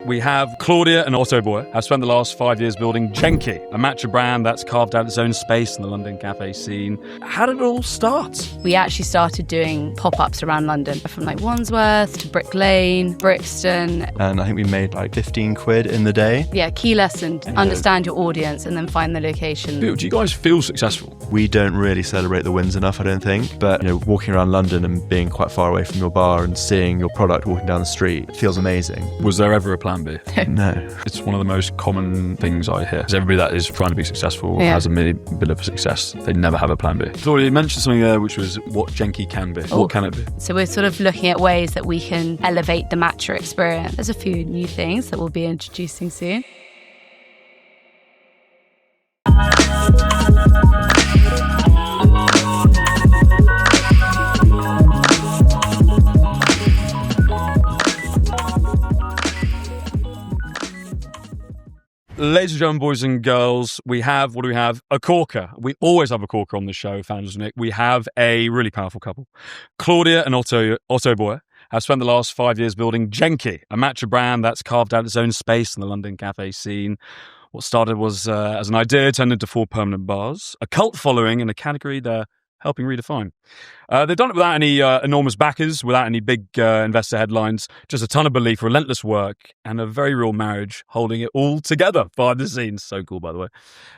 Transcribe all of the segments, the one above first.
we have Claudia and Otto Boyer have spent the last 5 years building Jenki, a matcha brand that's carved out its own space in the London café scene. How did it all start? We actually started doing pop-ups around London, from like Wandsworth to Brick Lane, Brixton. And I think we made like 15 quid in the day. Yeah, key lesson, understand your audience and then find the location. Do you guys feel successful? We don't really celebrate the wins enough, I don't think. But, walking around London and being quite far away from your bar and seeing your product walking down the street feels amazing. Was there ever a plan B? No. It's one of the most common things I hear. Because everybody that is trying to be successful has a bit of success. They never have a plan B. Claudia, you mentioned something there which was what Jenki can be. What can it be? So we're sort of looking at ways that we can elevate the matcha experience. There's a few new things that we'll be introducing soon. Ladies and gentlemen, boys and girls, what do we have? A corker. We always have a corker on the show, Founders Nick. We have a really powerful couple. Claudia and Otto Boyer have spent the last 5 years building Jenki, a matcha brand that's carved out its own space in the London cafe scene. What started was as an idea turned into 4 permanent bars, a cult following in a category they're helping redefine. They've done it without any enormous backers, without any big investor headlines, just a ton of belief, relentless work, and a very real marriage holding it all together behind the scenes. So cool, by the way.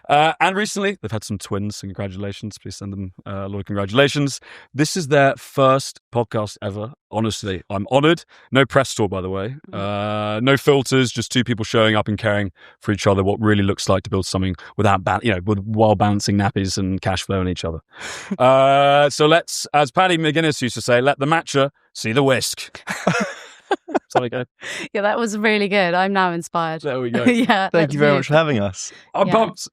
And recently, they've had some twins, so congratulations. Please send them a lot of congratulations. This is their first podcast ever. Honestly, I'm honoured. No press tour, by the way. No filters, just 2 people showing up and caring for each other, what really looks like to build something while balancing nappies and cash flow on each other. So let's, as Paddy McGuinness used to say, let the matcha see the whisk. Sorry, go. Yeah, that was really good. I'm now inspired. There we go. Yeah. Thank you very much for having us. I'm pumped.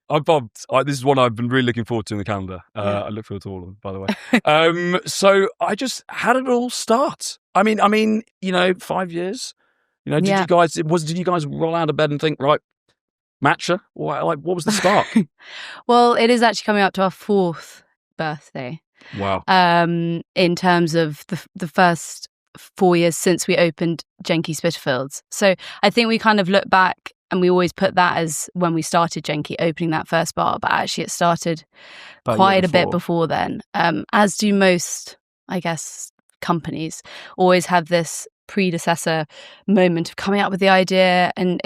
This is one I've been really looking forward to in the calendar. I look forward to all of them, by the way. How did it all start? I mean, 5 years. Did you guys roll out of bed and think, right, matcha? What was the spark? Well, it is actually coming up to our 4th birthday. Wow. In terms of the first 4 years since we opened Jenki Spitalfields. So I think we kind of look back and we always put that as when we started Jenki, opening that first bar, but actually it started quite a bit before then. As do most, I guess, companies always have this predecessor moment of coming up with the idea, and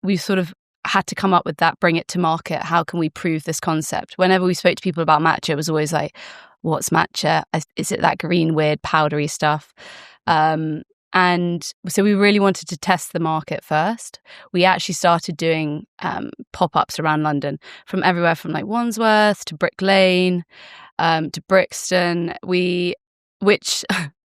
we've sort of had to come up with that, bring it to market. How can we prove this concept? Whenever we spoke to people about matcha, it was always like, what's matcha? Is it that green, weird, powdery stuff? And so we really wanted to test the market first. We actually started doing pop-ups around London, from everywhere from like Wandsworth to Brick Lane to Brixton, which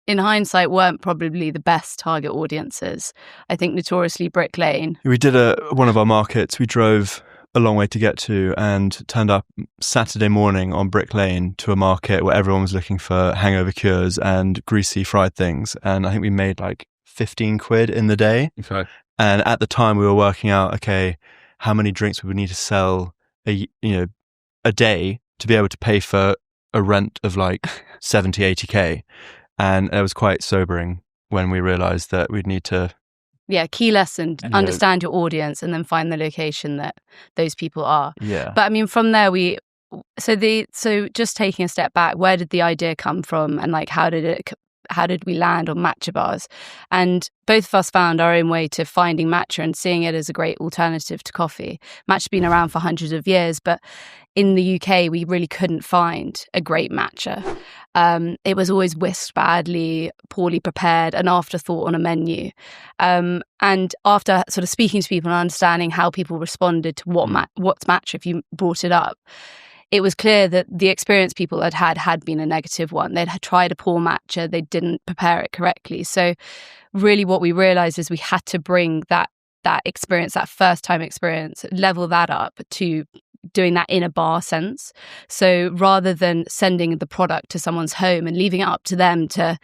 in hindsight weren't probably the best target audiences. I think notoriously Brick Lane. We did one of our markets. We drove a long way to get to and turned up Saturday morning on Brick Lane to a market where everyone was looking for hangover cures and greasy fried things. And I think we made like 15 quid in the day. Okay. And at the time we were working out, okay, how many drinks we would need to sell a day to be able to pay for a rent of like 70, 80k. And it was quite sobering when we realized that we'd need to key lesson, understand your audience and then find the location that those people are. Yeah. But I mean, from there, so just taking a step back, where did the idea come from? And like, how did we land on matcha bars? And both of us found our own way to finding matcha and seeing it as a great alternative to coffee. Matcha's been around for hundreds of years, but in the UK, we really couldn't find a great matcha. It was always whisked badly, poorly prepared, an afterthought on a menu. And after sort of speaking to people and understanding how people responded to what's matcha if you brought it up, it was clear that the experience people had been a negative one. They'd tried a poor matcha, they didn't prepare it correctly. So really what we realized is we had to bring that experience, that first time experience, level that up to doing that in a bar sense. So rather than sending the product to someone's home and leaving it up to them to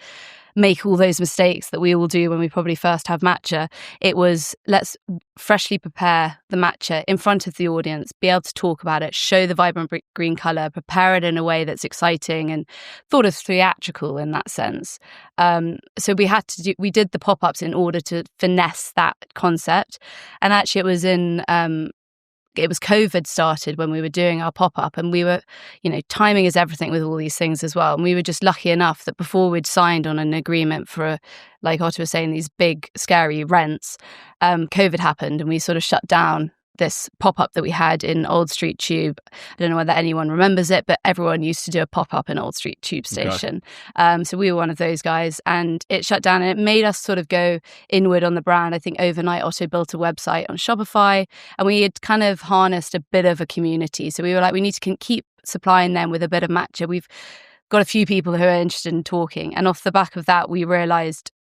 make all those mistakes that we all do when we probably first have matcha. It was, let's freshly prepare the matcha in front of the audience, be able to talk about it, show the vibrant green colour, prepare it in a way that's exciting and thought of theatrical in that sense. So we did the pop-ups in order to finesse that concept. And actually it was COVID started when we were doing our pop-up, and we were, timing is everything with all these things as well. And we were just lucky enough that before we'd signed on an agreement for, like Otto was saying, these big, scary rents, COVID happened and we sort of shut down this pop-up that we had in Old Street Tube. I don't know whether anyone remembers it, but everyone used to do a pop-up in Old Street Tube Station. Okay. So we were one of those guys, and it shut down, and it made us sort of go inward on the brand. I think overnight Otto built a website on Shopify, and we had kind of harnessed a bit of a community. So we were like, we need to keep supplying them with a bit of matcha. We've got a few people who are interested in talking. And off the back of that, we realised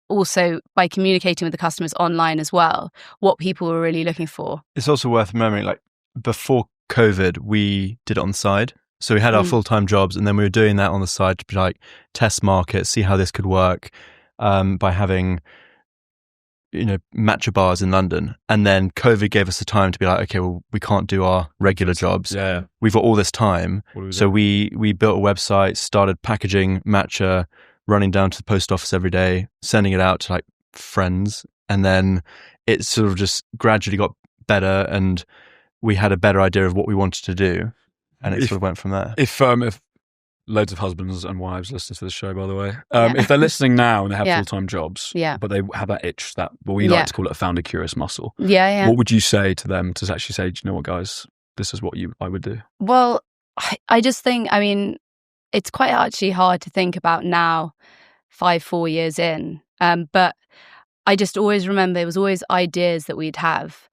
also by communicating with the customers online as well, what people were really looking for. It's also worth remembering, like before COVID, we did it on the side. So we had our full-time jobs, and then we were doing that on the side to like test markets, see how this could work, by having, matcha bars in London. And then COVID gave us the time to be like, okay, well, we can't do our regular jobs. Yeah. We've got all this time. So we built a website, started packaging matcha, running down to the post office every day, sending it out to like friends. And then it sort of just gradually got better, and we had a better idea of what we wanted to do. And it sort of went from there. If loads of husbands and wives listen to this show, by the way, if they're listening now and they have full-time jobs, but they have that itch, that what we like to call it a founder curious muscle. Yeah. What would you say to them to actually say, do you know what, guys, this is what I would do? Well, I just think, it's quite actually hard to think about now, 4 years in. But I just always remember it was always ideas that we'd have.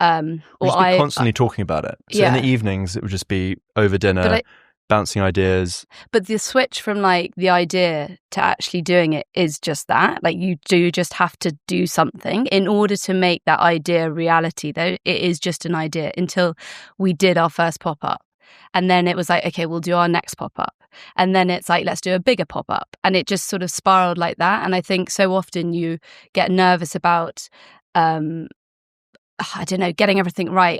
We'd be constantly talking about it. So in the evenings, it would just be over dinner, bouncing ideas. But the switch from like the idea to actually doing it is just that. Like you do just have to do something in order to make that idea reality, though. It is just an idea until we did our first pop-up. And then it was like, okay, we'll do our next pop-up. And then it's like, let's do a bigger pop-up. And it just sort of spiraled like that. And I think so often you get nervous about, getting everything right.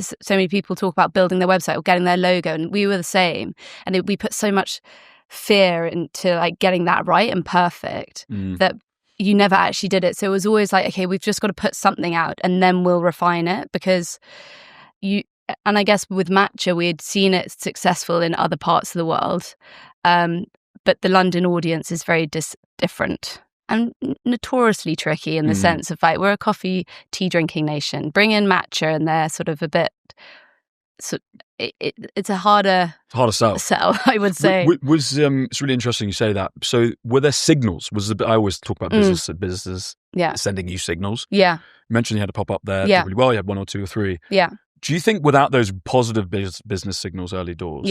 So many people talk about building their website or getting their logo, and we were the same. And we put so much fear into like getting that right and perfect that you never actually did it. So it was always like, okay, we've just got to put something out and then we'll refine it, because and I guess with Matcha, we had seen it successful in other parts of the world. But the London audience is very different and notoriously tricky in the sense of like, we're a coffee, tea drinking nation. Bring in Matcha and they're sort of a bit, it's a harder sell, I would say. It's really interesting you say that. So were there signals? I always talk about businesses sending you signals. Yeah. You mentioned you had a pop up there. Did really well. You had 1 or 2 or 3. Yeah. Do you think without those positive business signals early doors,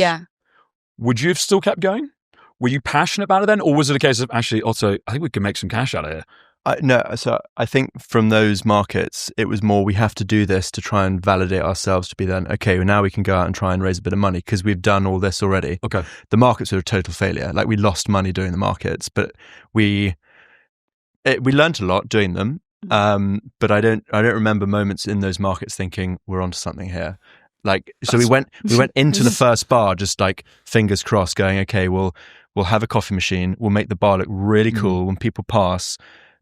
would you have still kept going? Were you passionate about it then? Or was it a case of, actually, Otto, I think we can make some cash out of here? No. So I think from those markets, it was more, we have to do this to try and validate ourselves to be then, okay, well, now we can go out and try and raise a bit of money because we've done all this already. Okay. The markets were a total failure. Like we lost money doing the markets, but we learned a lot doing them. But I don't remember moments in those markets thinking we're onto something here. Like, so we went into the first bar just like fingers crossed, going, okay, we'll have a coffee machine. We'll make the bar look really cool. When people pass,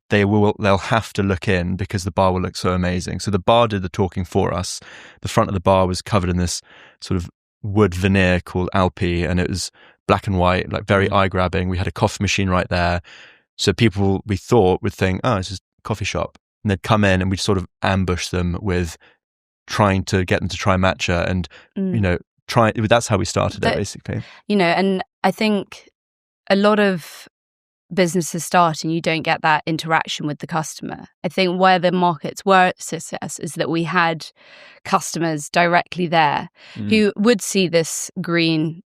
they'll have to look in because the bar will look so amazing. So the bar did the talking for us. The front of the bar was covered in this sort of wood veneer called Alpi, and it was black and white, like very eye grabbing. We had a coffee machine right there. So people we thought would think, oh, it's just coffee shop, and they'd come in and we'd sort of ambush them with trying to get them to try matcha and that's how we started it basically. And I think a lot of businesses start and you don't get that interaction with the customer. I think where the markets were a success is that we had customers directly there who would see this green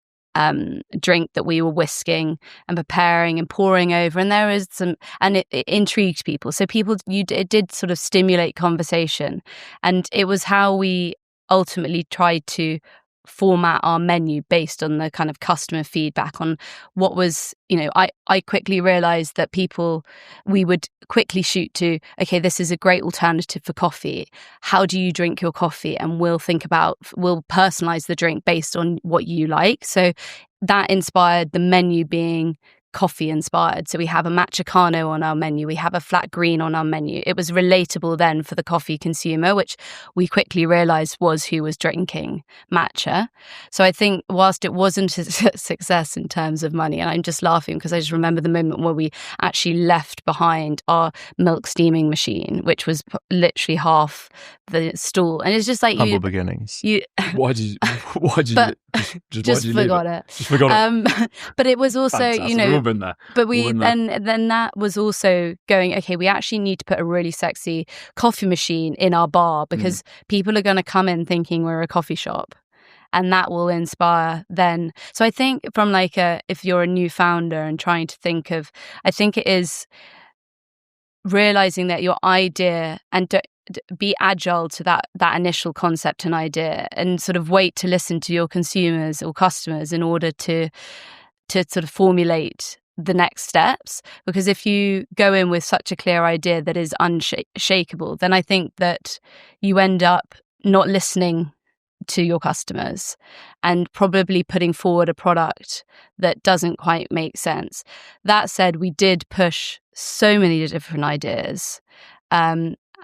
drink that we were whisking and preparing and pouring over, and there is some, and it intrigued people. So it did sort of stimulate conversation, and it was how we ultimately tried to format our menu based on the kind of customer feedback on what was, I quickly realized that we would quickly shoot to, okay, this is a great alternative for coffee. How do you drink your coffee? And we'll personalize the drink based on what you like. So that inspired the menu being coffee inspired. So we have a matcha on our menu, we have a flat green on our menu. It was relatable then for the coffee consumer, which we quickly realized was who was drinking matcha. So I think whilst it wasn't a success in terms of money, and I'm just laughing because I just remember the moment where we actually left behind our milk steaming machine, which was literally half the stall, and it's just like humble beginnings. Why did you just forgot it. Just forgot it. But it was also, Fantastic. We've all been there. But then that was also going, okay, we actually need to put a really sexy coffee machine in our bar because people are going to come in thinking we're a coffee shop. And that will inspire then. So I think from if you're a new founder and trying to think of, I think it is realizing that your idea and be agile to that initial concept and idea, and sort of wait to listen to your consumers or customers in order to sort of formulate the next steps. Because if you go in with such a clear idea that is unshakable, then I think that you end up not listening to your customers and probably putting forward a product that doesn't quite make sense. That said, we did push so many different ideas.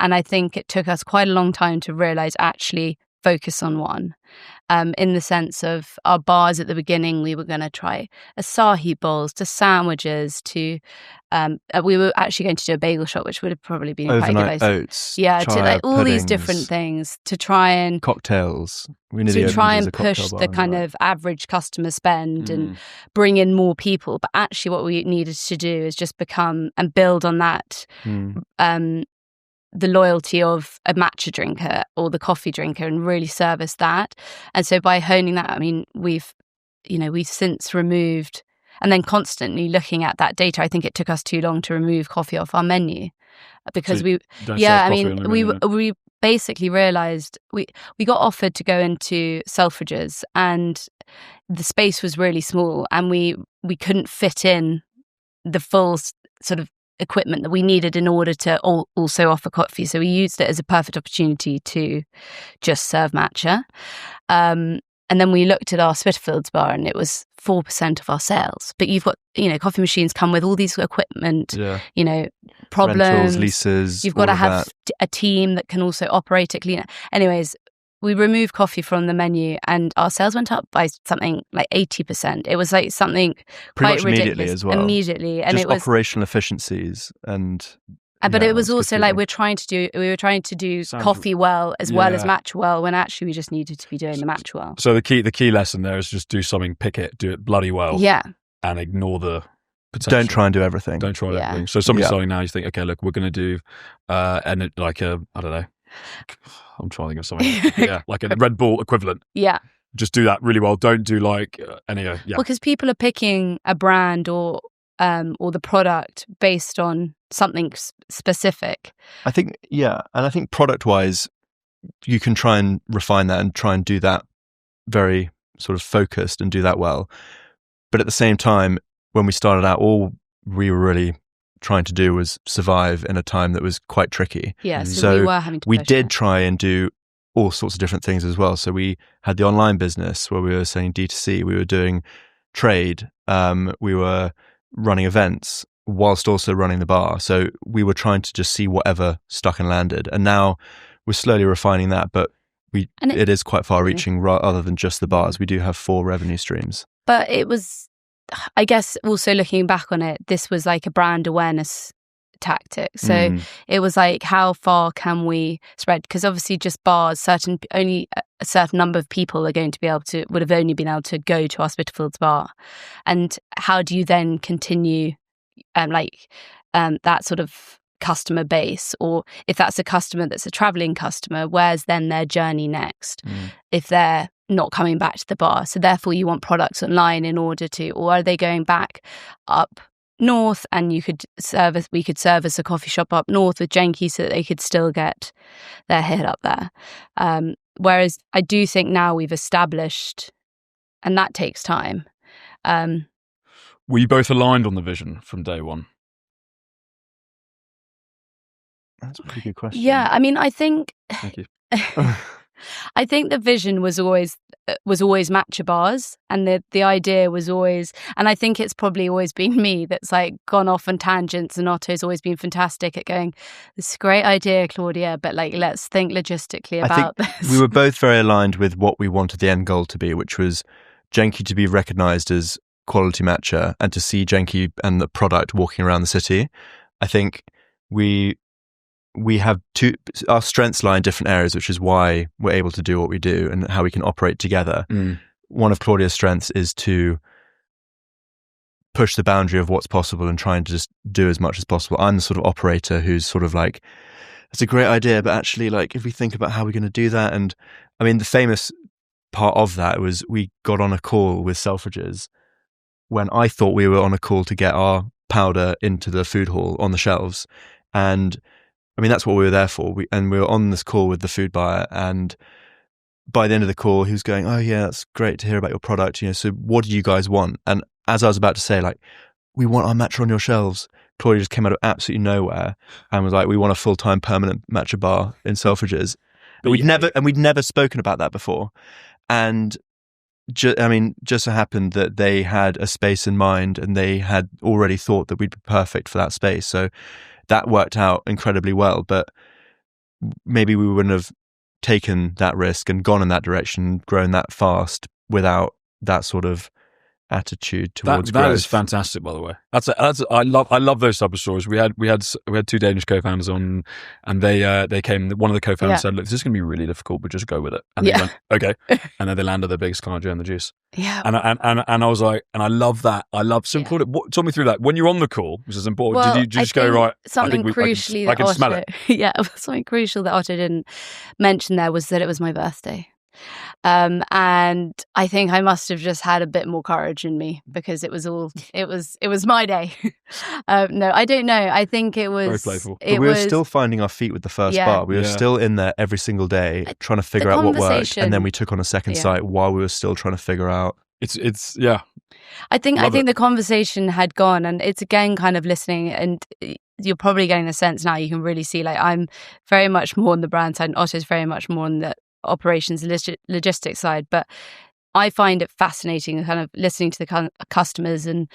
And I think it took us quite a long time to realize actually focus on one. In the sense of our bars at the beginning, we were going to try acai bowls to sandwiches to, we were actually going to do a bagel shop, which would have probably been overnight quite good. Oats. Yeah, to all these puddings, different things to try and cocktails. To try and push the kind of average customer spend and bring in more people. But actually what we needed to do is just become and build on that the loyalty of a matcha drinker or the coffee drinker and really service that. And so by honing that, I mean, we've since removed and then constantly looking at that data. I think it took us too long to remove coffee off our menu because we basically realized we got offered to go into Selfridges and the space was really small and we couldn't fit in the full sort of equipment that we needed in order to also offer coffee. So we used it as a perfect opportunity to just serve matcha. And then we looked at our Spitalfields bar and it was 4% of our sales. But you've got, coffee machines come with all these equipment, problems. Rentals, leases. You've got to have a team that can also operate it cleaner. Anyways, we removed coffee from the menu and our sales went up by something like 80%. It was like something quite ridiculous. Immediately as well. Immediately. And just it was operational efficiencies and... But it was also like we were trying to do coffee well as matcha well when actually we just needed to be doing the matcha well. So the key lesson there is just do something, pick it, do it bloody well. Yeah. And ignore the potential. Don't try and do everything. Don't try everything. So somebody's starting now, you think, okay, look, we're going to do I don't know. I'm trying to think of something. Like a Red Bull equivalent. Yeah. Just do that really well. Don't do like any. Well, because people are picking a brand or the product based on something specific. I think, and I think product-wise, you can try and refine that and try and do that very sort of focused and do that well. But at the same time, when we started out, all we were really trying to do was survive in a time that was quite tricky. Yeah, so we were having to we did try and do all sorts of different things as well. So we had the online business where we were saying D2C, we were doing trade, we were running events whilst also running the bar. So we were trying to just see whatever stuck and landed. And now we're slowly refining that, but it is quite far reaching other than just the bars. We do have 4 revenue streams. But it was, I guess, also looking back on it, this was like a brand awareness tactic. So it was like, how far can we spread? Because obviously just bars, only a certain number of people would have only been able to go to our Spitalfields bar. And how do you then continue that sort of customer base? Or if that's a customer that's a traveling customer, where's then their journey next? If they're not coming back to the bar. So therefore you want products online in order to, or are they going back up north and we could service a coffee shop up north with Jenki so that they could still get their hit up there. Whereas I do think now we've established, and that takes time. Were you both aligned on the vision from day one? That's a pretty good question. Yeah, I mean, I think Thank you. I think the vision was always Matcha bars, and the idea was always, and I think it's probably always been me that's like gone off on tangents, and Otto's always been fantastic at going, "This is a great idea, Claudia, but like let's think logistically about this." We were both very aligned with what we wanted the end goal to be, which was Jenki to be recognised as quality matcha and to see Jenki and the product walking around the city. I think we have our strengths lie in different areas, which is why we're able to do what we do and how we can operate together. One of Claudia's strengths is to push the boundary of what's possible and trying to just do as much as possible. I'm the sort of operator who's sort of like, it's a great idea, but actually, like, if we think about how we're going to do that, and I mean, the famous part of that was we got on a call with Selfridges when I thought we were on a call to get our powder into the food hall on the shelves, and I mean, that's what we were there for. We were on this call with the food buyer, and by the end of the call, he was going, "Oh yeah, that's great to hear about your product. You know, so what do you guys want?" And as I was about to say, like, "We want our matcha on your shelves," Claudia just came out of absolutely nowhere and was like, "We want a full-time permanent matcha bar in Selfridges." But we'd never spoken about that before, and just so happened that they had a space in mind, and they had already thought that we'd be perfect for that space. So that worked out incredibly well, but maybe we wouldn't have taken that risk and gone in that direction, grown that fast without that sort of attitude towards growth. That is fantastic, by the way. I love those type of stories. We had two Danish co-founders on, and they came. One of the co-founders said, "Look, this is going to be really difficult, but just go with it." And they went, "Okay," and then they landed their biggest client during the juice. Yeah, and I was like, and I love that. I love Claudia, talk me through that. When you're on the call, which is important, well, did you just go right? Something crucially I can smell it. Yeah, something crucial that Otto didn't mention there was that it was my birthday. And I think I must have just had a bit more courage in me because it was my day. No, I don't know. I think it was very playful. But we were still finding our feet with the first bar. We were still in there every single day trying to figure out what worked, and then we took on a second site while we were still trying to figure out. It's I think the conversation had gone, and it's again kind of listening, and you're probably getting the sense now. You can really see, like, I'm very much more on the brand side, and Otto's very much more on the operations logistics side, but I find it fascinating kind of listening to the customers, and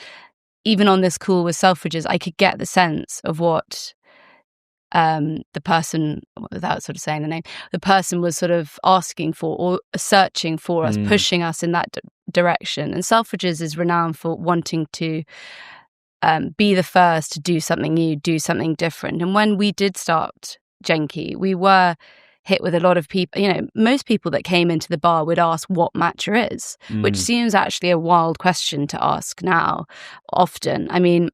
even on this call with Selfridges, I could get the sense of what the person, without sort of saying the name, the person was sort of asking for or searching for us, pushing us in that direction. And Selfridges is renowned for wanting to be the first to do something new, do something different. And when we did start Jenki, we were hit with a lot of people. You know, most people that came into the bar would ask what matcha is, which seems actually a wild question to ask now. Often, I mean,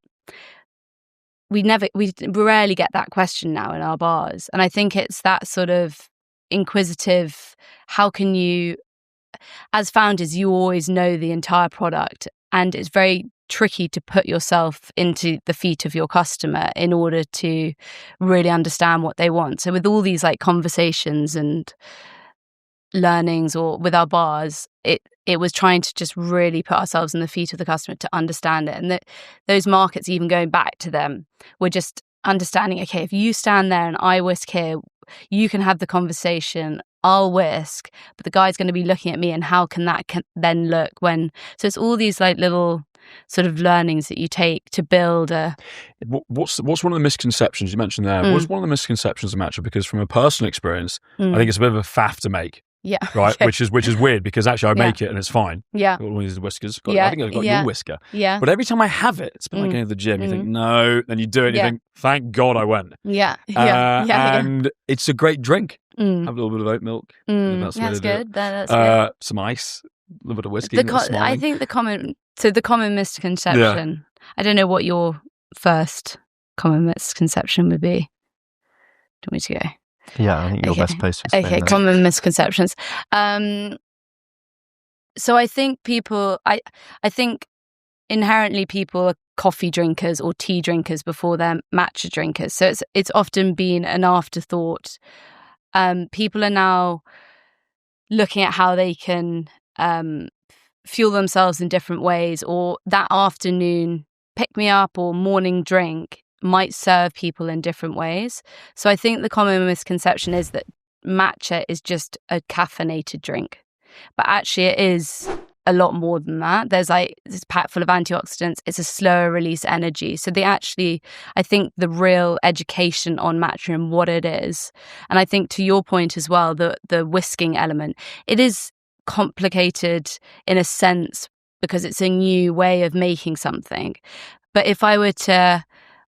we rarely get that question now in our bars, and I think it's that sort of inquisitive. How can you, as founders, you always know the entire product, and it's very tricky to put yourself into the feet of your customer in order to really understand what they want. So with all these like conversations and learnings, or with our bars, it was trying to just really put ourselves in the feet of the customer to understand it. And that those markets, even going back to them, were just understanding, okay, if you stand there and I whisk here, you can have the conversation, I'll whisk, but the guy's going to be looking at me, and how can that then look when... So it's all these like little sort of learnings that you take to build a... What's one of the misconceptions you mentioned there? What's one of the misconceptions of matcha? Because from a personal experience, I think it's a bit of a faff to make. Yeah. Right. Which is weird, because actually I make it and it's fine. Yeah. All these whiskers. I think I've got your whisker. Yeah. But every time I have it, it's been like going to the gym. You think, no, then you do it and you think, thank God I went. Yeah. And it's a great drink. Have a little bit of oat milk. That's good. That's good. Some ice, a little bit of whiskey. I think the common misconception, I don't know what your first common misconception would be. Do you want me to go? Yeah, I think you're best placed to explain that. Common misconceptions. So I think I think inherently people are coffee drinkers or tea drinkers before they're matcha drinkers. So it's often been an afterthought. People are now looking at how they can fuel themselves in different ways, or that afternoon pick me up or morning drink might serve people in different ways. So I think the common misconception is that matcha is just a caffeinated drink, but actually it is a lot more than that. It's packed full of antioxidants. It's a slower release energy. So I think the real education on matcha and what it is, and I think to your point as well, the whisking element, it is complicated in a sense because it's a new way of making something. But if I were to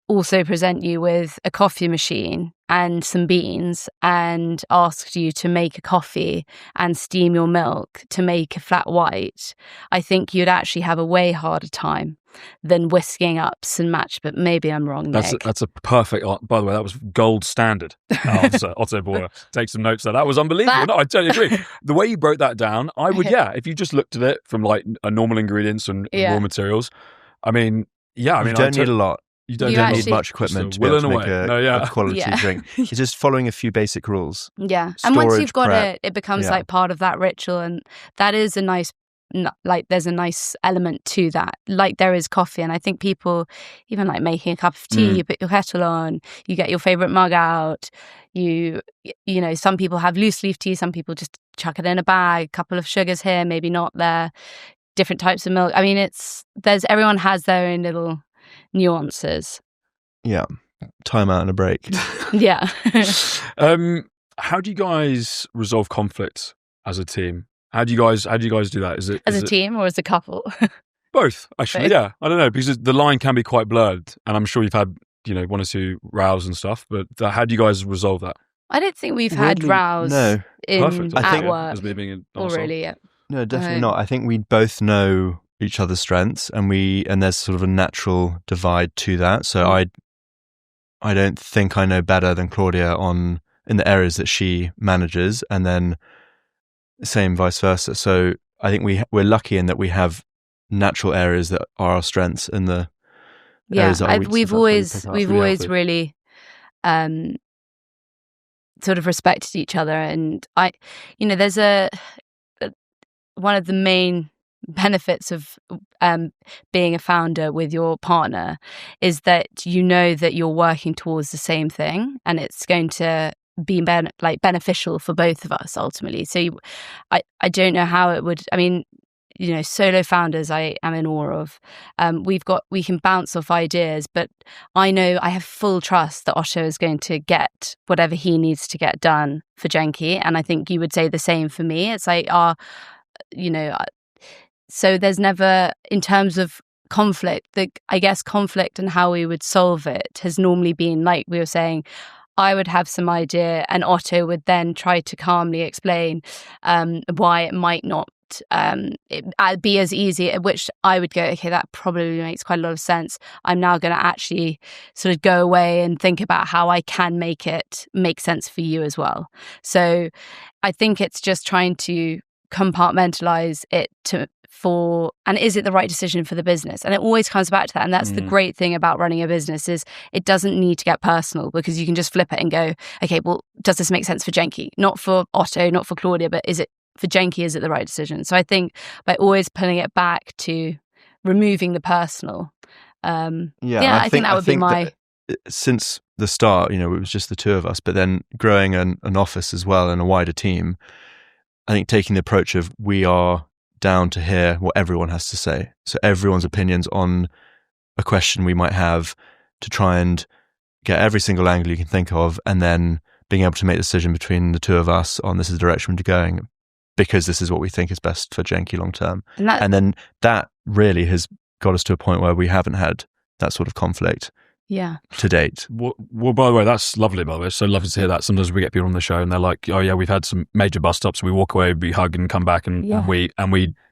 also present you with a coffee machine and some beans and asked you to make a coffee and steam your milk to make a flat white, I think you'd actually have a way harder time than whisking up some matcha. But maybe I'm wrong, Nick. That's a perfect, by the way, that was gold standard answer. Otto Boyer, take some notes there. That was unbelievable. No, I totally agree. The way you broke that down, I would, if you just looked at it from like a normal ingredients and raw materials, I mean, you don't need a lot. You don't need much equipment to be able to make a quality drink. It's just following a few basic rules. Yeah. Storage, and once you've got prep, it becomes like part of that ritual. And that is there's a nice element to that. Like there is coffee. And I think people, even like making a cup of tea, you put your kettle on, you get your favorite mug out. You know, some people have loose leaf tea. Some people just chuck it in a bag, a couple of sugars here, maybe not there, different types of milk. I mean, everyone has their own little nuances. Yeah. Time out and a break. Yeah. How do you guys resolve conflict as a team? How do you guys do that? Is it as a team or as a couple? Both, actually. Both. Yeah. I don't know, because the line can be quite blurred, and I'm sure you've had, one or two rows and stuff, but how do you guys resolve that? I don't think we've had rows at work. As me being an really, yeah. No, definitely not. I think we both know each other's strengths, and there's sort of a natural divide to that. So I don't think I know better than Claudia in the areas that she manages, and then same vice versa. So I think we're lucky in that we have natural areas that are our strengths, and the areas that are weaknesses. We've always really sort of respected each other, and there's one of the main benefits of being a founder with your partner is that you know that you're working towards the same thing, and it's going to be beneficial for both of us ultimately. So I don't know how it would. I mean, solo founders I am in awe of. We can bounce off ideas, but I know I have full trust that Otto is going to get whatever he needs to get done for Jenki, and I think you would say the same for me. It's like so there's never, in terms of conflict, I guess conflict and how we would solve it has normally been, like we were saying, I would have some idea and Otto would then try to calmly explain why it might not be as easy, at which I would go, okay, that probably makes quite a lot of sense. I'm now going to actually sort of go away and think about how I can make it make sense for you as well. So I think it's just trying to compartmentalize it and is it the right decision for the business? And it always comes back to that. And that's the great thing about running a business is it doesn't need to get personal, because you can just flip it and go, okay, well, does this make sense for Jenki? Not for Otto, not for Claudia, but is it for Jenki? Is it the right decision? So I think by always pulling it back to removing the personal, I think that would be my... Since the start, it was just the two of us, but then growing an office as well and a wider team, I think taking the approach of we are down to hear what everyone has to say. So everyone's opinions on a question we might have, to try and get every single angle you can think of, and then being able to make a decision between the two of us on this is the direction we're going, because this is what we think is best for Jenki long term. And then that really has got us to a point where we haven't had that sort of conflict. Yeah. To date. Well, by the way, that's lovely, by the way. So lovely to hear that. Sometimes we get people on the show and they're like, oh yeah, we've had some major bust ups. We walk away, we hug and come back and we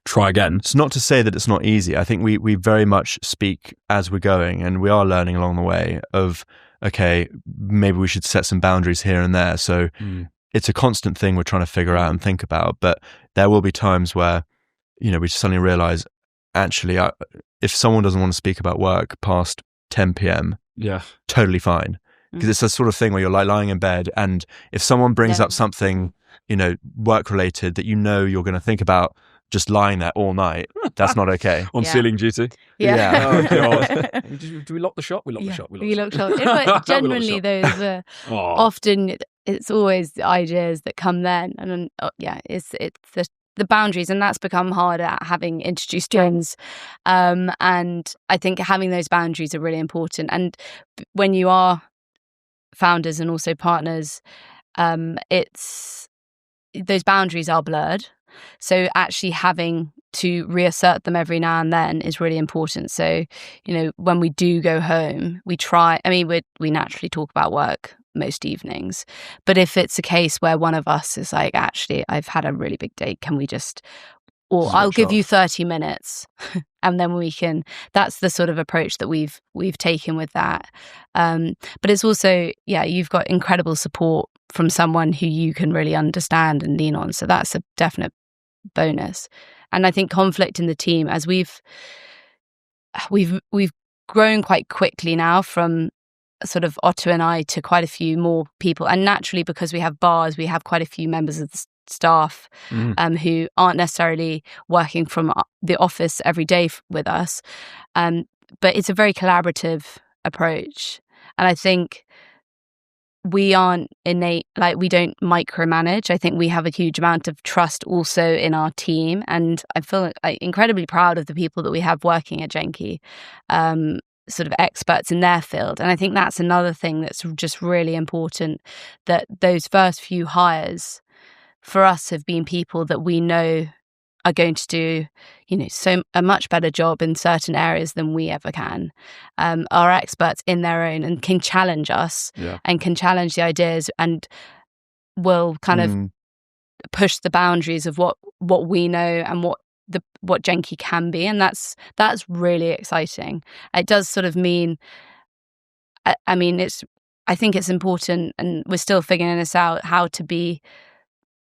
try again. It's not to say that it's not easy. I think we very much speak as we're going, and we are learning along the way of, okay, maybe we should set some boundaries here and there. So it's a constant thing we're trying to figure out and think about. But there will be times where, we suddenly realize, actually, if someone doesn't want to speak about work past 10 p.m., totally fine, because it's a sort of thing where you're like lying in bed, and if someone brings up something work related that you're going to think about just lying there all night, that's not okay. On ceiling duty. Yeah. Oh, God. Do we lock the shop? We lock the shop. We lock the shop. But genuinely, those often it's always the ideas that come then, and it's the boundaries, and that's become harder having introduced Jones. And I think having those boundaries are really important. And when you are founders and also partners, it's those boundaries are blurred. So actually having to reassert them every now and then is really important. So, when we do go home, we naturally talk about work most evenings. But if it's a case where one of us is like, actually, I've had a really big day, can we I'll give you 30 minutes and then that's the sort of approach that we've taken with that. But it's also, you've got incredible support from someone who you can really understand and lean on. So that's a definite bonus. And I think conflict in the team, as we've grown quite quickly now from sort of Otto and I to quite a few more people. And naturally, because we have bars, we have quite a few members of the staff who aren't necessarily working from the office every day with us. But it's a very collaborative approach. And I think we aren't innate, we don't micromanage. I think we have a huge amount of trust also in our team. And I feel incredibly proud of the people that we have working at Jenki, sort of experts in their field. And I think that's another thing that's just really important, that those first few hires for us have been people that we know are going to do, a much better job in certain areas than we ever can. Are experts in their own and can challenge us and can challenge the ideas and will kind of push the boundaries of what we know and what Jenki can be. And that's really exciting. It does sort of mean, I think it's important, and we're still figuring this out, how to be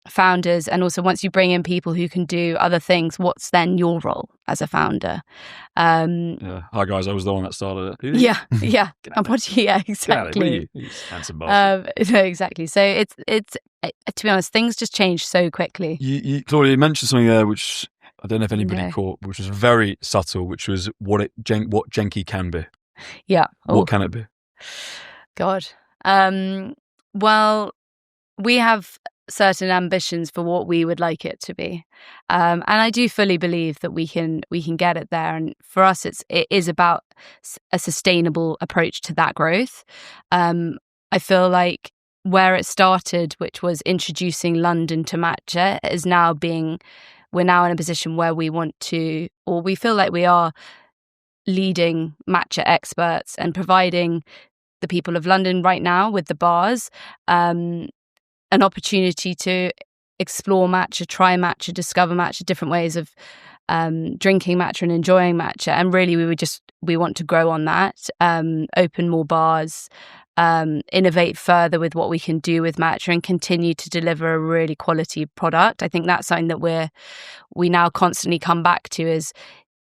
founders. And also, once you bring in people who can do other things, what's then your role as a founder? Hi guys, I was the one that started it. Yeah. Exactly. You handsome bastard. Exactly. So it's to be honest, things just change so quickly. Claudia, you mentioned something there which I don't know if anybody caught, which was very subtle, which was what Jenki can be. Yeah. What can it be? God. Well, we have certain ambitions for what we would like it to be, and I do fully believe that we can get it there. And for us, it is about a sustainable approach to that growth. I feel like where it started, which was introducing London to Matcha, we're now in a position where we want to, or we feel like we are leading Matcha experts and providing the people of London right now with the bars an opportunity to explore matcha, try matcha, discover matcha, different ways of drinking matcha and enjoying matcha. And really, we want to grow on that, open more bars, innovate further with what we can do with matcha, and continue to deliver a really quality product. I think that's something that we now constantly come back to is,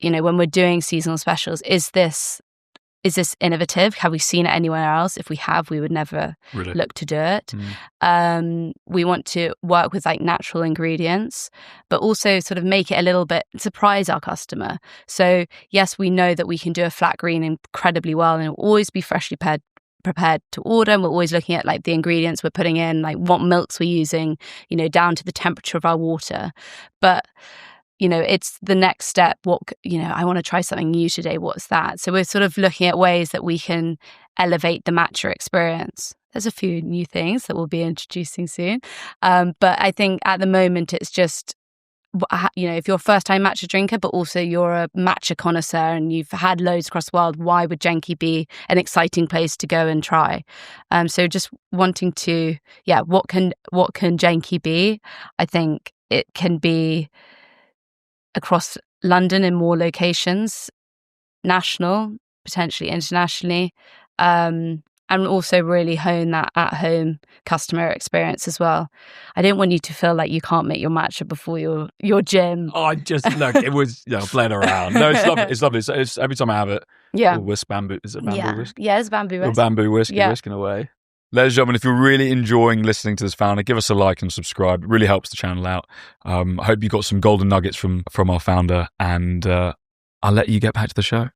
when we're doing seasonal specials, is this innovative? Have we seen it anywhere else? If we have, we would never look to do it. We want to work with natural ingredients, but also sort of make it a little bit, surprise our customer. So yes, we know that we can do a flat green incredibly well, and it will always be freshly prepared to order. And we're always looking at the ingredients we're putting in, what milks we're using, down to the temperature of our water. But it's the next step. I want to try something new today. What's that? So we're sort of looking at ways that we can elevate the matcha experience. There's a few new things that we'll be introducing soon. But I think at the moment, it's just, if you're a first-time matcha drinker, but also you're a matcha connoisseur and you've had loads across the world, why would Jenki be an exciting place to go and try? So just wanting to, what can Jenki be? I think it can be across London in more locations, national, potentially internationally, and also really hone that at-home customer experience as well. I don't want you to feel like you can't make your matcha before your gym. Oh, I just look. It was playing around. No, it's lovely. It's lovely. It's every time I have it. Yeah. Whisk bamboo. Is it bamboo whisk? Yeah, it's bamboo whisk. Or bamboo whisk. You're whisking away. Ladies and gentlemen, if you're really enjoying listening to this founder, give us a like and subscribe. It really helps the channel out. I hope you got some golden nuggets from our founder, and I'll let you get back to the show.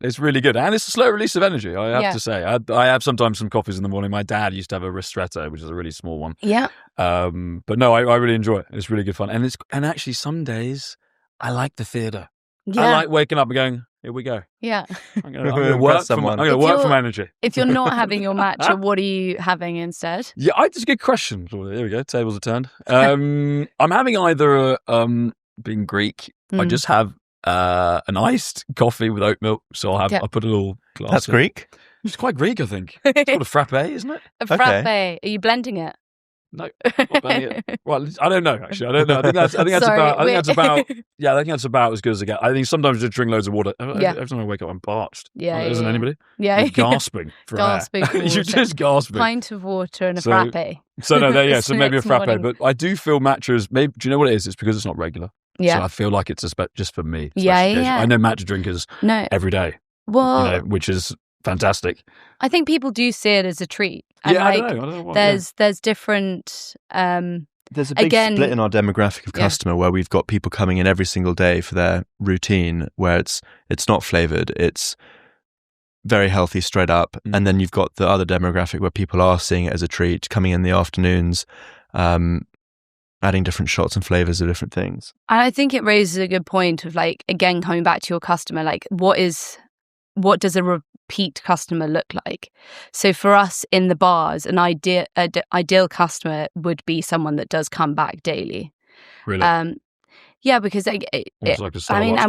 It's really good. And it's a slow release of energy, I have to say. I have sometimes some coffees in the morning. My dad used to have a ristretto, which is a really small one. Yeah. But no, I really enjoy it. It's really good fun. And actually some days I like the theatre. Yeah. I like waking up and going, here we go. Yeah. I'm going to work for my energy. If you're not having your matcha, what are you having instead? Yeah, it's a good question. There we go. Tables are turned. I'm having either, being Greek, I just have an iced coffee with oat milk. So I'll put a little glass. That's in. Greek? It's quite Greek, I think. It's called a frappe, isn't it? A frappe. Are you blending it? No, not blending it. Well, I don't know. Actually, I don't know. I think that's about as good as I get. I think sometimes I just drink loads of water. Every time I wake up, I'm parched. Yeah, isn't anybody? Yeah, you're gasping for air. You're just gasping. Pint of water and a frappe. So no, so maybe a frappe. Morning. But I do feel matcha is maybe. Do you know what it is? It's because it's not regular. Yeah. So I feel like it's just for me. Yeah. I know matcha drinkers every day. Well, which is fantastic. I think people do see it as a treat. And I don't know why, there's different. There's a big split in our demographic of customer where we've got people coming in every single day for their routine, where it's not flavored, it's very healthy straight up, and then you've got the other demographic where people are seeing it as a treat, coming in the afternoons, adding different shots and flavors of different things. And I think it raises a good point of again coming back to your customer, what does a repeat customer look like? So for us in the bars, an ideal customer would be someone that does come back daily. Really? Yeah, because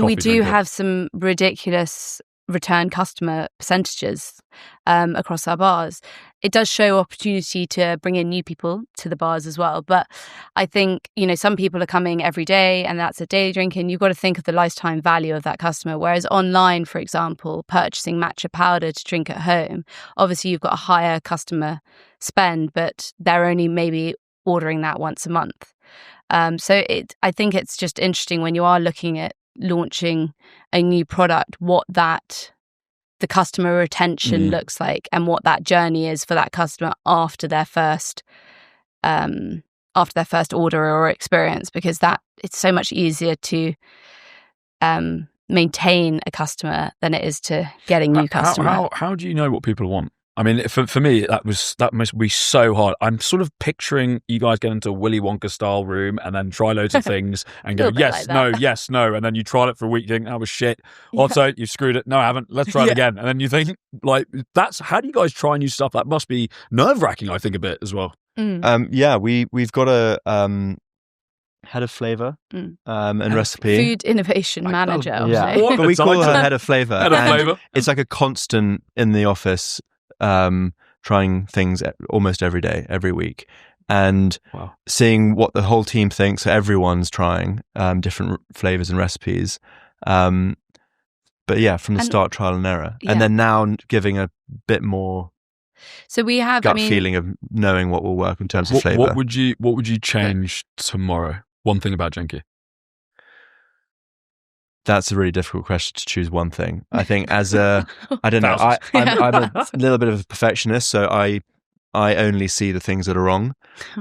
we do have some ridiculous return customer percentages across our bars. It does show opportunity to bring in new people to the bars as well. But I think, some people are coming every day and that's a daily drinking. You've got to think of the lifetime value of that customer. Whereas online, for example, purchasing matcha powder to drink at home, obviously you've got a higher customer spend, but they're only maybe ordering that once a month. So I think it's just interesting when you are looking at launching a new product, what the customer retention looks like and what that journey is for that customer after their first order or experience, because it's so much easier to maintain a customer than it is to getting new customer. How do you know what people want? I mean, for me, that must be so hard. I'm sort of picturing you guys get into a Willy Wonka style room and then try loads of things and go, yes, no, yes, no. And then you tried it for a week, think, that was shit. Also, you screwed it. No, I haven't. Let's try it again. And then you think, how do you guys try new stuff? That must be nerve-wracking, I think, a bit as well. We've got a head of flavor and recipe. Food innovation manager. Yeah. But we call her head of flavor. Head of flavor. It's like a constant in the office, trying things almost every day, every week, and seeing what the whole team thinks. So everyone's trying different flavors and recipes. But from the start, trial and error. And then now giving a bit more so we have gut feeling of knowing what will work in terms of flavor. What would you change tomorrow? One thing about Jenki. That's a really difficult question to choose one thing. I think I don't know. I'm a little bit of a perfectionist, so I only see the things that are wrong.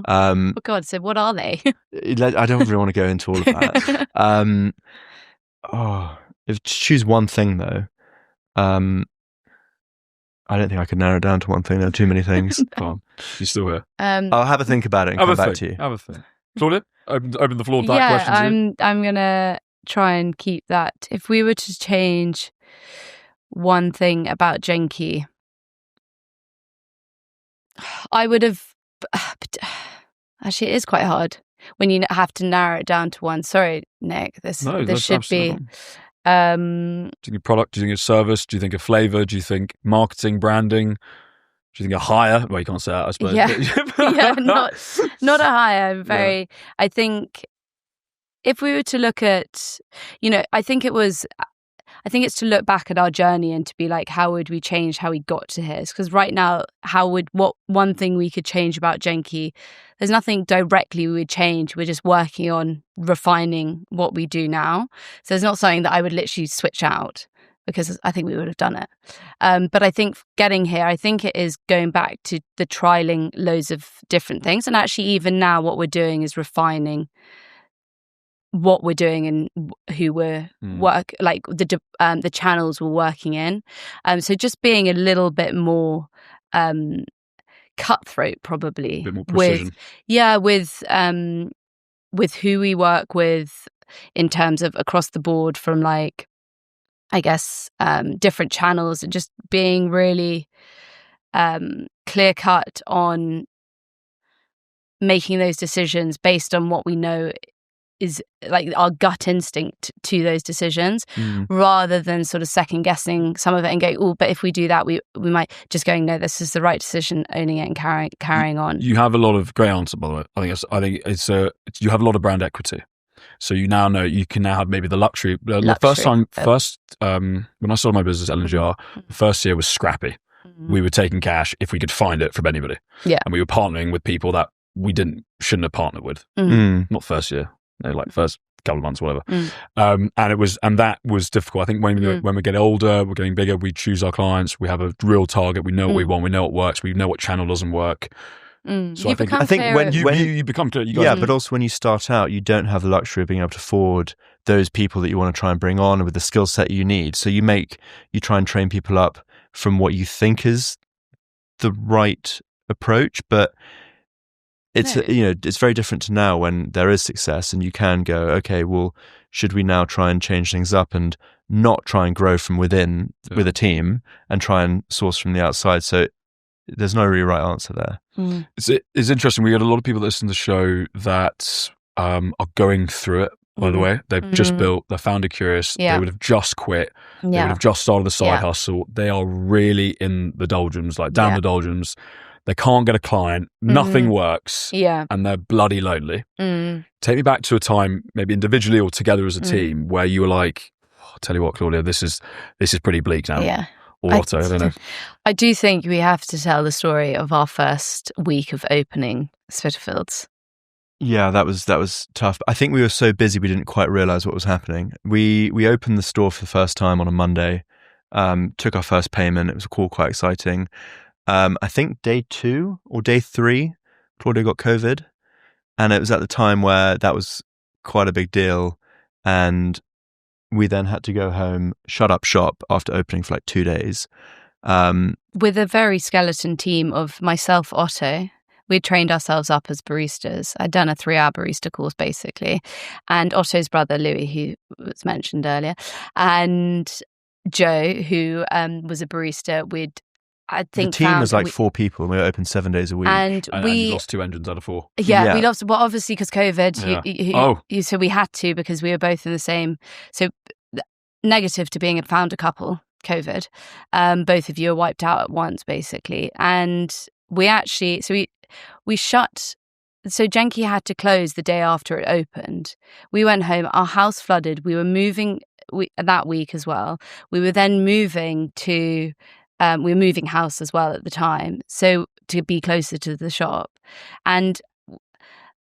Oh God! So what are they? I don't really want to go into all of that. If to choose one thing though, I don't think I could narrow it down to one thing. There are too many things. Come on, you're still here. I'll have a think about it and come back to you. Have a think. Claudia, open the floor to that question. I'm gonna try and keep that. If we were to change one thing about Jenki, I would have actually it is quite hard when you have to narrow it down to one. Sorry, Nick, this should be do you think a product, do you think a service, do you think a flavor, do you think marketing, branding, do you think a hire? Well, you can't say that, I suppose. Not a hire. I think if we were to look at, I think it's to look back at our journey and to be like, how would we change how we got to here? Because right now, what one thing we could change about Jenki? There's nothing directly we would change. We're just working on refining what we do now. So it's not something that I would literally switch out, because I think we would have done it. But I think getting here, I think it is going back to the trialing loads of different things. And actually, even now, what we're doing is refining what we're doing and who we're like the channels we're working in. So just being a little bit more cutthroat, probably. A bit more precision. With who we work with in terms of across the board, from like, I guess, different channels, and just being really clear cut on making those decisions based on what we know is like our gut instinct to those decisions, rather than sort of second guessing some of it and going, oh, but if we do that, we might just going, no, this is the right decision, owning it and carrying on. You have a lot of great answer, by the way. I think it's you have a lot of brand equity. So you now know you can now have maybe the luxury. When I started my business, LNGR, the first year was scrappy. We were taking cash if we could find it from anybody. Yeah. And we were partnering with people that we shouldn't have partnered with. Not first year, like first couple of months, whatever. And that was difficult. I think when we get older, we're getting bigger, we choose our clients, we have a real target, we know what we want, we know what works, we know what channel doesn't work. So I think when you become clear, but also when you start out, you don't have the luxury of being able to afford those people that you want to try and bring on with the skill set you need. So you try and train people up from what you think is the right approach, but it's it's very different to now when there is success and you can go, okay, well, should we now try and change things up and not try and grow from within with a team and try and source from the outside? So there's no really right answer there. It's interesting. We had a lot of people that listen to the show that are going through it, by the way. They've just built, they're founder curious. They would have just quit. They would have just started a side hustle. They are really in the doldrums, like down the doldrums. They can't get a client. Nothing works. Yeah. And they're bloody lonely. Take me back to a time, maybe individually or together as a team, where you were like, I'll tell you what, Claudia, this is pretty bleak now. Yeah. Or Otto, I don't know. I do think we have to tell the story of our first week of opening Spitalfields. Yeah, that was tough. I think we were so busy we didn't quite realise what was happening. We opened the store for the first time on a Monday, took our first payment. It was quite exciting. I think day 2 or day 3, Claudia got COVID. And it was at the time where that was quite a big deal. And we then had to go home, shut up shop after opening for like 2 days. With a very skeleton team of myself, Otto. We'd trained ourselves up as baristas. I'd done a 3-hour barista course, basically. And Otto's brother, Louis, who was mentioned earlier, and Joe, who was a barista. I think the team was like 4 people, and we were open 7 days a week. And you lost 2 engines out of 4. Yeah, we lost. Well, obviously because COVID. So we had to, because we were both in the same. So negative to being a founder couple, COVID. Both of you are wiped out at once, basically. And we actually, we shut. So Jenki had to close the day after it opened. We went home. Our house flooded. We were moving that week as well. We were then moving to. We were moving house as well at the time, so to be closer to the shop. And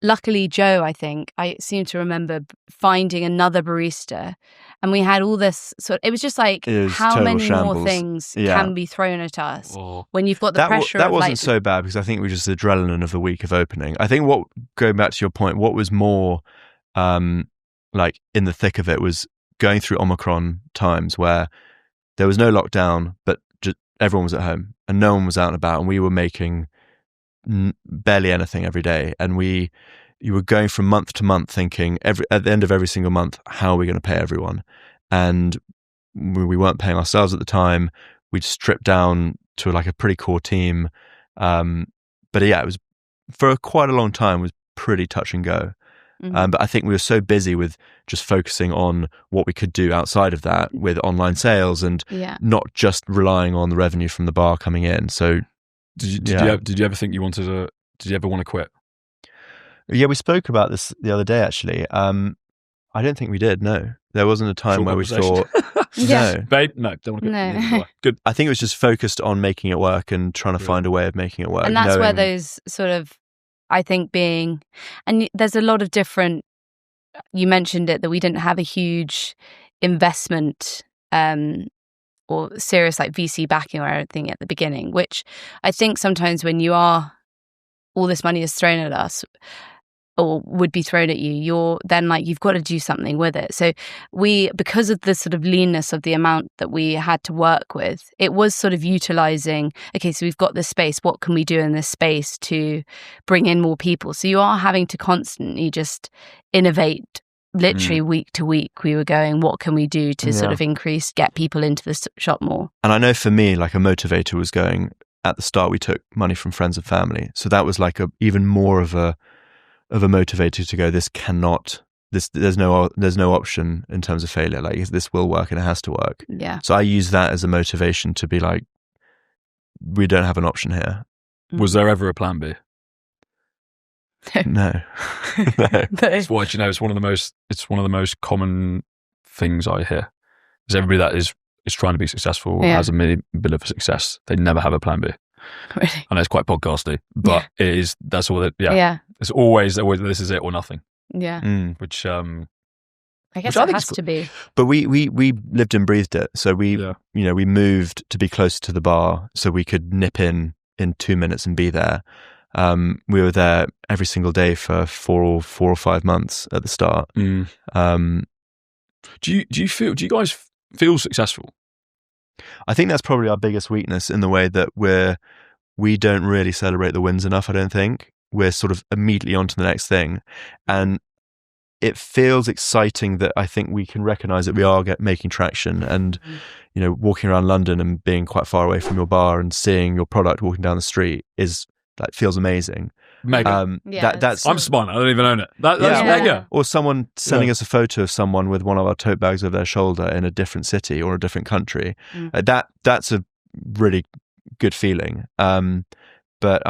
luckily, Joe, I think, I seem to remember finding another barista, and we had all this it was just like, how many shambles. More things can be thrown at us when you've got the pressure that of wasn't so bad, because I think it was just the adrenaline of the week of opening. I think going back to your point, what was more like in the thick of it was going through Omicron times where there was no lockdown, but everyone was at home and no one was out and about, and we were making barely anything every day. And you were going from month to month thinking at the end of every single month, how are we going to pay everyone? And we weren't paying ourselves at the time. We'd stripped down to like a pretty core team. But yeah, it was for quite a long time, it was pretty touch and go. But I think we were so busy with just focusing on what we could do outside of that with online sales and not just relying on the revenue from the bar coming in. So did you ever think you wanted to, did you ever want to quit? Yeah, we spoke about this the other day, actually. I don't think we did. No, there wasn't a time where we thought, Yeah. no, babe, no, don't want to quit. No. Good. I think it was just focused on making it work and trying to find a way of making it work. And that's where those sort of, I think and there's a lot of different, you mentioned it, that we didn't have a huge investment or serious like VC backing or anything at the beginning, which I think sometimes when all this money is thrown at us or would be thrown at you, you're then like, you've got to do something with it. So because of the sort of leanness of the amount that we had to work with, it was sort of utilizing, okay, so we've got this space, what can we do in this space to bring in more people? So you are having to constantly just innovate. Literally week to week, we were going, what can we do to sort of get people into the shop more? And I know for me, like a motivator was going, at the start, we took money from friends and family. So that was like even more of a motivator to go, there's no option in terms of failure. Like this will work and it has to work. Yeah. So I use that as a motivation to be like, we don't have an option here. Was there ever a plan B? No. It's what, you know, it's one of the most common things I hear. Is everybody that is trying to be successful, has a bit of a success, they never have a plan B. Really? I know it's quite podcasty, but that's all that, it's always this is it or nothing. Yeah. Which I guess it has to be. But we lived and breathed it. So we moved to be closer to the bar so we could nip in 2 minutes and be there. We were there every single day for 4 or 5 months at the start. Do you guys feel successful? I think that's probably our biggest weakness in the way that we don't really celebrate the wins enough. I don't think we're sort of immediately on to the next thing, and it feels exciting that I think we can recognize that we are making traction. And you know, walking around London and being quite far away from your bar and seeing your product walking down the street feels amazing. Mega. That's I'm spun. I don't even own it. That's mega. Or someone sending us a photo of someone with one of our tote bags over their shoulder in a different city or a different country. That's a really good feeling. But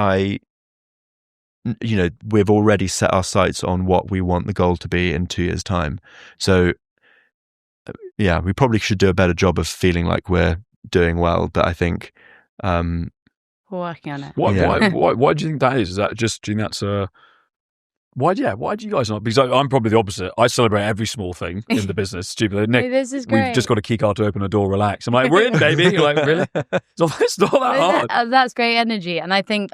we've already set our sights on what we want the goal to be in 2 years' time. So we probably should do a better job of feeling like we're doing well. But I think we're working on it. Why do you think that is? Is that just, do you think that's why do you guys not? Because I'm probably the opposite. I celebrate every small thing in the business. Stupid. Nick, this is great. We've just got a key card to open a door, relax. I'm like, we're in, baby. You're like, really? It's not that hard. That's great energy. And I think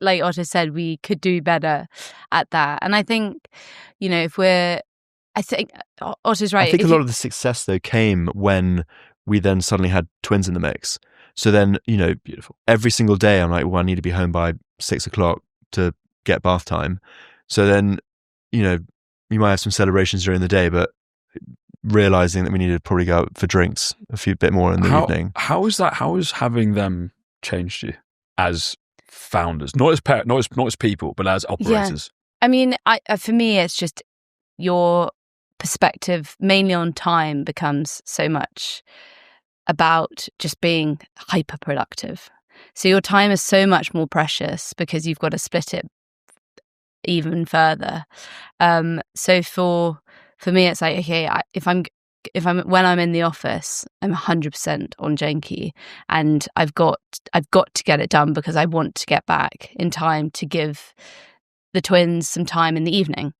like Otto said, we could do better at that. And I think, I think Otto's right. I think a lot of the success though came when we then suddenly had twins in the mix. So then, beautiful. Every single day I'm like, well, I need to be home by 6 o'clock to get bath time. So then, you might have some celebrations during the day, but realizing that we needed to probably go out for drinks a bit more in the evening. How is that? How has having them changed you as founders? Not as people, but as operators. Yeah. I mean, for me, it's just your perspective mainly on time becomes so much about just being hyper productive. So your time is so much more precious because you've got to split it even further. So for me, it's like, okay, when I'm in the office, I'm 100% on Jenki, and I've got to get it done because I want to get back in time to give the twins some time in the evening.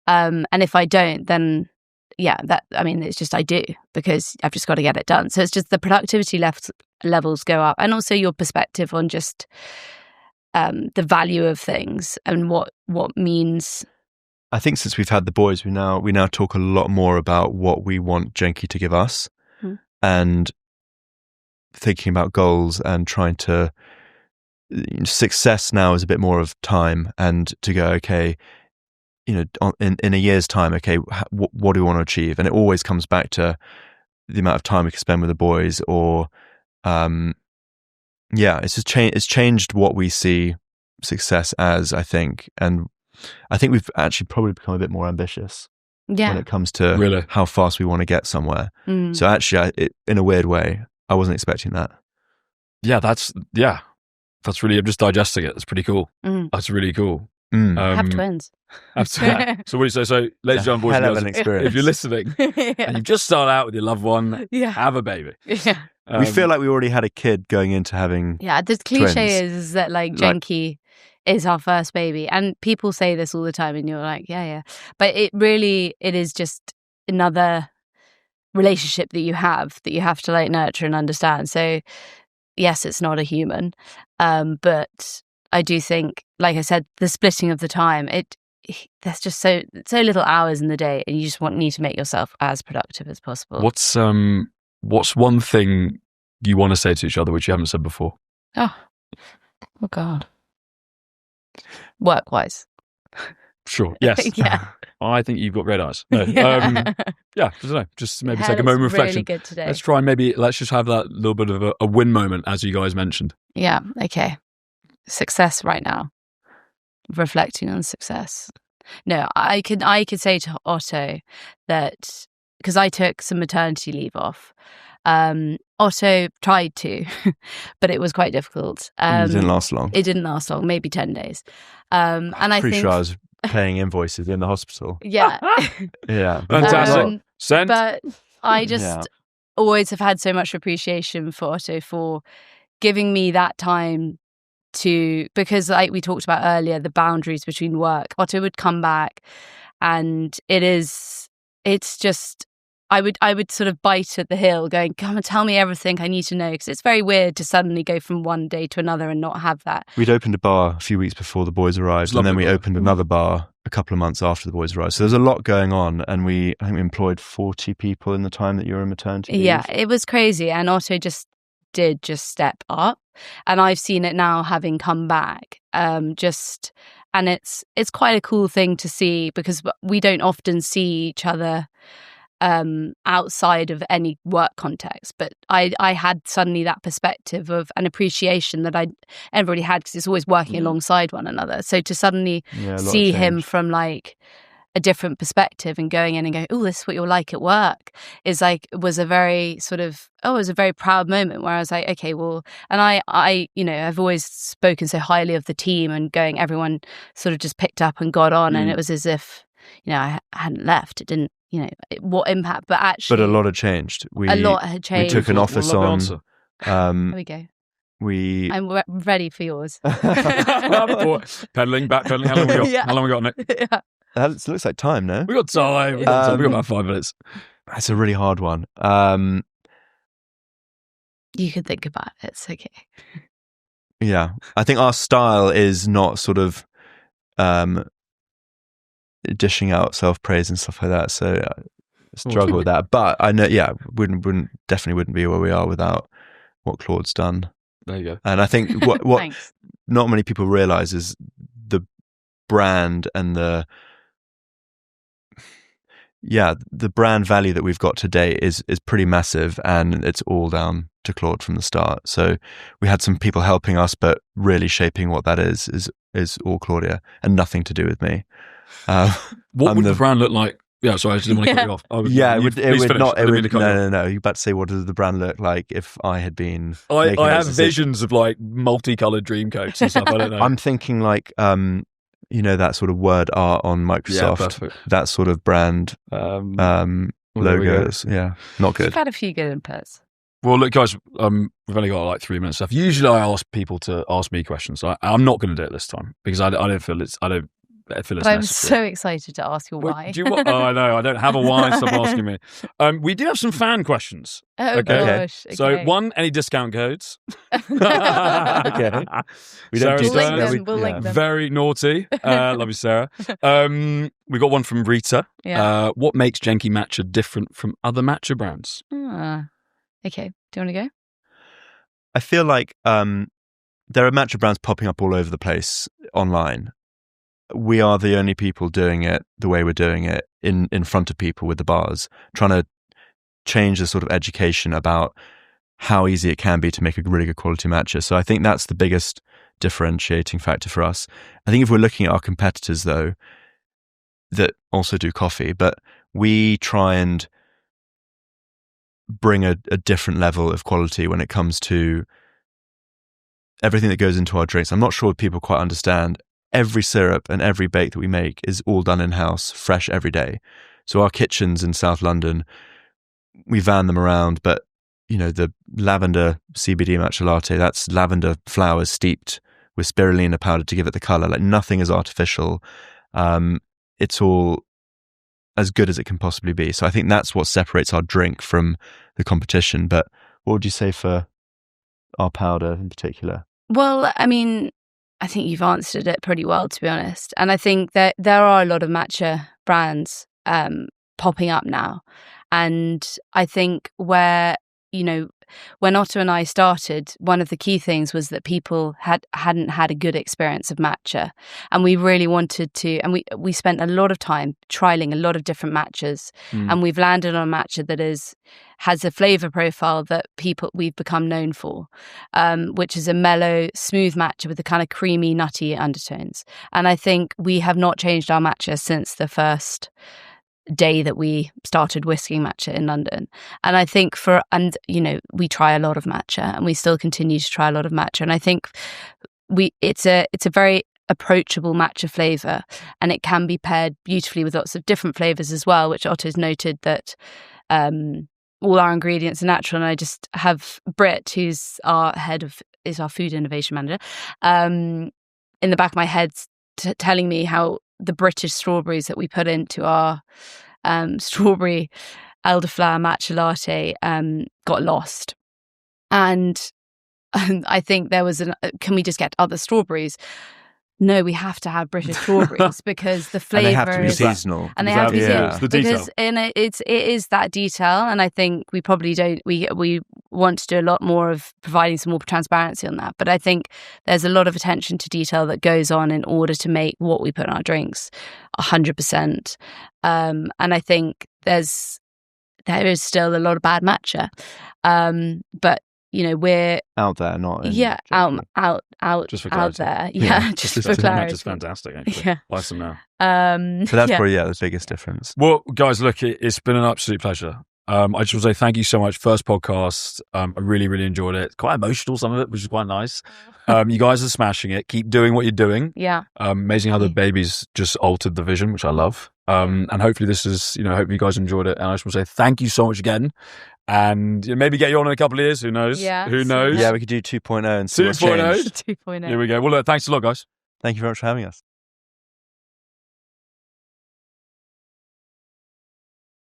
And if I don't, then it's just I do because I've just got to get it done. So it's just the productivity levels go up, and also your perspective on just the value of things and what means. I think since we've had the boys, we now talk a lot more about what we want Jenki to give us, and thinking about goals and trying to. Success now is a bit more of time, and to go, okay, in a year's time, okay, what do we want to achieve? And it always comes back to the amount of time we can spend with the boys, or it's just it's changed what we see success as, I think. And I think we've actually probably become a bit more ambitious when it comes to how fast we want to get somewhere. So actually, in a weird way, I wasn't expecting that. That's really, I'm just digesting it. That's pretty cool. That's really cool. Have twins. So what do you say? So ladies and gentlemen, if you're listening and you've just started out with your loved one, have a baby. We feel like we already had a kid going into having the cliche is that like Jenki is our first baby, and people say this all the time, and you're like, but it is just another relationship that you have to like nurture and understand. So yes, it's not a human, but I do think, like I said, the splitting of the time, there's just so little hours in the day, and you just need to make yourself as productive as possible. What's one thing you want to say to each other which you haven't said before? Oh God. Work-wise. Sure. Yes. Yeah. I think you've got great eyes. No. Yeah. Yeah. I don't know. Just maybe Hair take a moment of looks really reflection. good today. Let's just have that little bit of a win moment, as you guys mentioned. Yeah. Okay. Success right now. Reflecting on success. No, I could say to Otto that, because I took some maternity leave off. Otto tried to, but it was quite difficult. It didn't last long. It didn't last long, maybe 10 days. And I Pretty think, sure I was paying invoices in the hospital. yeah. Yeah. Fantastic. Send. But I just always have had so much appreciation for Otto for giving me that time because like we talked about earlier, the boundaries between work. Otto would come back, and it's just, I would sort of bite at the heel going, come and tell me everything I need to know, because it's very weird to suddenly go from one day to another and not have that. We'd opened a bar a few weeks before the boys arrived, and then we opened another bar a couple of months after the boys arrived. So there's a lot going on, and I think we employed 40 people in the time that you were in maternity leave. Yeah, it was crazy, and Otto just step up, and I've seen it now having come back. And it's quite a cool thing to see, because we don't often see each other outside of any work context, but I had suddenly that perspective of an appreciation that I never really had, because it's always working alongside one another. So to suddenly see him from like a different perspective and going in and going, oh, this is what you're like at work, was a very sort of, it was a very proud moment where I was like, okay, well, and I I've always spoken so highly of the team, and going, everyone sort of just picked up and got on, and it was as if, I hadn't left. It didn't, what impact, but actually. But a lot had changed. A lot had changed. We took an office on. There we go. I'm ready for yours. Pedaling, backpedaling. How long we got? Yeah. How long we got, Nick? Yeah. That looks like time, no? We got time. We got about 5 minutes. That's a really hard one. You could think about it. It's okay. Yeah. I think our style is not sort of dishing out self-praise and stuff like that. So I struggle with that. But I know, definitely wouldn't be where we are without what Claude's done. There you go. And I think what not many people realize is the brand and the brand value that we've got today is pretty massive, and it's all down to Claude from the start. So we had some people helping us, but really shaping what that is all Claudia, and nothing to do with me. What would the brand look like? Yeah, sorry, I just didn't want to cut you off. It would not. No. You're about to say, what does the brand look like if I had been? I have visions of like multicolored dream coats and stuff. I don't know. I'm thinking like that sort of word art on Microsoft, that sort of brand logos. Yeah, not good. You've had a few good inputs. Well, look, guys, we've only got like 3 minutes left. Usually, I ask people to ask me questions. I'm not going to do it this time because I don't feel it's. But I'm so excited to ask you why. I know. I don't have a why. Stop asking me. We do have some fan questions. Oh, gosh. Okay. So, one, any discount codes? Okay. We'll link them. Very naughty. Love you, Sarah. We got one from Rita. Yeah. What makes Jenki Matcha different from other matcha brands? Okay. Do you want to go? I feel like there are matcha brands popping up all over the place online. We are the only people doing it the way we're doing it in front of people with the bars, trying to change the sort of education about how easy it can be to make a really good quality matcha. So I think that's the biggest differentiating factor for us. I think if we're looking at our competitors, though, that also do coffee, but we try and bring a different level of quality when it comes to everything that goes into our drinks. I'm not sure people quite understand. Every syrup and every bake that we make is all done in-house, fresh every day. So our kitchens in South London, we van them around, but the lavender CBD matcha latte, that's lavender flowers steeped with spirulina powder to give it the color. Like, nothing is artificial. It's all as good as it can possibly be. So I think that's what separates our drink from the competition. But what would you say for our powder in particular? Well, I mean, I think you've answered it pretty well, to be honest. And I think that there are a lot of matcha brands popping up now. And I think where, when Otto and I started, one of the key things was that people hadn't had a good experience of matcha. And we really wanted to, and we spent a lot of time trialing a lot of different matchas. And we've landed on a matcha that has a flavour profile that we've become known for, which is a mellow, smooth matcha with a kind of creamy, nutty undertones. And I think we have not changed our matcha since the first day that we started whisking matcha in London. And I think we try a lot of matcha, and we still continue to try a lot of matcha. And I think it's a very approachable matcha flavour, and it can be paired beautifully with lots of different flavours as well, which Otto's noted that all our ingredients are natural. And I just have Britt, who's our food innovation manager, in the back of my head telling me how the British strawberries that we put into our strawberry elderflower matcha latte got lost. And I think there was can we just get other strawberries? No, we have to have British strawberries because the flavour, and they have to be seasonal. And they have to be seasonal. It's the detail. Because it is that detail, and I think we probably don't. We want to do a lot more of providing some more transparency on that. But I think there's a lot of attention to detail that goes on in order to make what we put in our drinks 100%. And I think there is still a lot of bad matcha, but we're out there, not in out just for out there. Yeah, just for clarity. Matcha's fantastic, actually. Yeah. Buy some now. So that's probably the biggest difference. Well, guys, look, it's been an absolute pleasure. I just want to say thank you so much. First podcast, I really, really enjoyed it. Quite emotional, some of it, which is quite nice. You guys are smashing it. Keep doing what you're doing. Yeah. Amazing how the babies just altered the vision, which I love. And hopefully this is, hope you guys enjoyed it. And I just want to say thank you so much again. And maybe get you on in a couple of years. Who knows? Yeah. Who knows? Yeah, we could do 2.0 and see what's 2.0. changed. 2.0. Here we go. Well, look, thanks a lot, guys. Thank you very much for having us.